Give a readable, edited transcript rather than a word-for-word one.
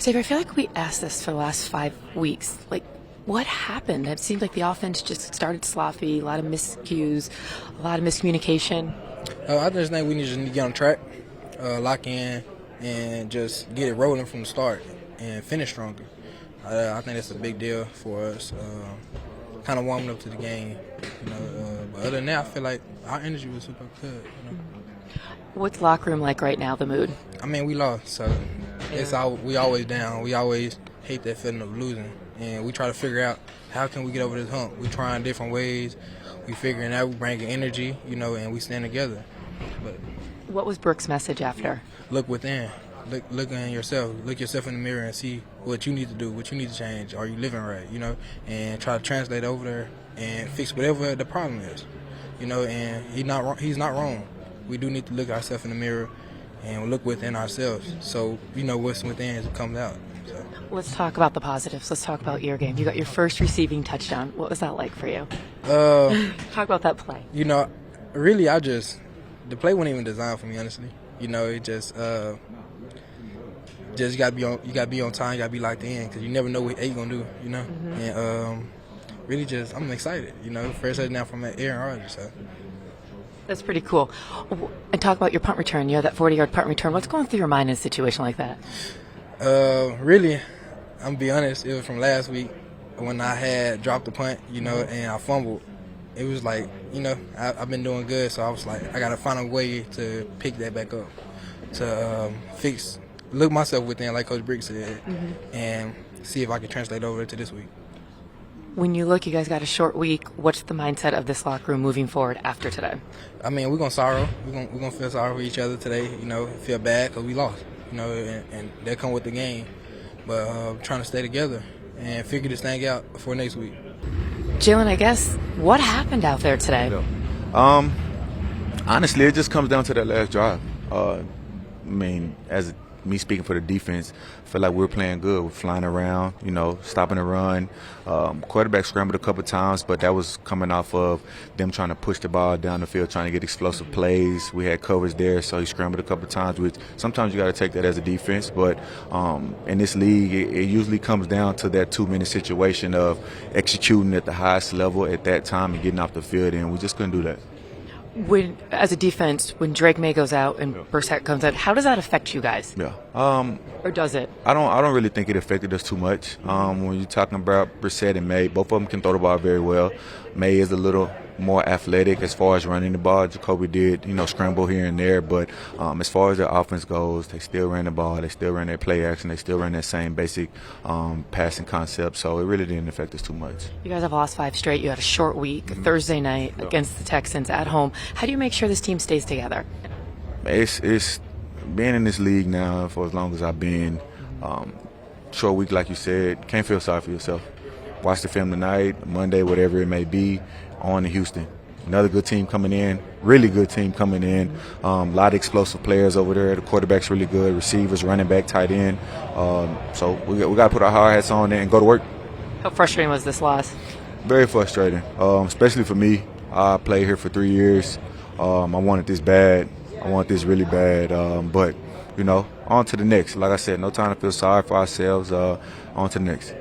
Xavier, I feel like we asked this for the last 5 weeks. Like, what happened? It seemed like the offense just started sloppy, a lot of miscues, a lot of miscommunication. I just think we just need to get on track, lock in, and just get it rolling from the start and finish stronger. I think that's a big deal for us. Kind of warming up to the game, But other than that, I feel like our energy was super good. What's locker room like right now, the mood? I mean, we lost, so we always down. We always hate that feeling of losing, and we try to figure out how can we get over this hump. We trying different ways. We figuring out. We bringing energy, and we stand together. But what was Brooks' message after? Look within. Look in yourself. Look yourself in the mirror and see what you need to do, what you need to change. Are you living right? And try to translate over there and fix whatever the problem is. And he's not wrong. We do need to look ourselves in the mirror and look within ourselves. So what's within comes out. So. Let's talk about the positives. Let's talk about your game. You got your first receiving touchdown. What was that like for you? Talk about that play. Really, the play wasn't even designed for me, honestly. It just you gotta be on time. You gotta be locked in because you never know what you're gonna do. And really, I'm excited. First touchdown from Aaron Rodgers. So. That's pretty cool. And talk about your punt return. You had that 40-yard punt return. What's going through your mind in a situation like that? Really, I'm gonna be honest. It was from last week when I had dropped the punt, and I fumbled. It was like, I've been doing good, so I was like, I gotta find a way to pick that back up, to look myself within, like Coach Brick said, and see if I can translate over to this week. When you look, you guys got a short week. What's the mindset of this locker room moving forward after today? I mean, we're gonna sorrow. We're gonna feel sorry for each other today. Feel bad because we lost. And that come with the game. But trying to stay together and figure this thing out for next week. Jalen, I guess, what happened out there today? Honestly, it just comes down to that last drive. As me speaking for the defense, I feel like we're playing good. We're flying around, stopping the run. Quarterback scrambled a couple times, but that was coming off of them trying to push the ball down the field, trying to get explosive plays. We had coverage there, so he scrambled a couple times, which sometimes you got to take that as a defense. But in this league, it usually comes down to that 2-minute situation of executing at the highest level at that time and getting off the field, and we just couldn't do that. As a defense, when Drake May goes out and Brissett comes out, how does that affect you guys? Yeah. Or does it? I don't really think it affected us too much. When you're talking about Brissett and May, both of them can throw the ball very well. May is a little more athletic as far as running the ball. Jacoby did, scramble here and there. But as far as their offense goes, they still ran the ball. They still ran their play action. They still ran that same basic passing concept. So it really didn't affect us too much. You guys have lost 5 straight. You had a short week, Thursday night against the Texans at home. How do you make sure this team stays together? It's being in this league now for as long as I've been. Short week, like you said, can't feel sorry for yourself. Watch the film tonight, Monday, whatever it may be, on to Houston. Another good team coming in, really good team coming in. A lot of explosive players over there. The quarterback's really good, receivers, running back, tight end. So we got to put our hard hats on there and go to work. How frustrating was this loss? Very frustrating, especially for me. I played here for 3 years. I wanted this bad. I want this really bad. But, on to the next. Like I said, no time to feel sorry for ourselves. On to the next.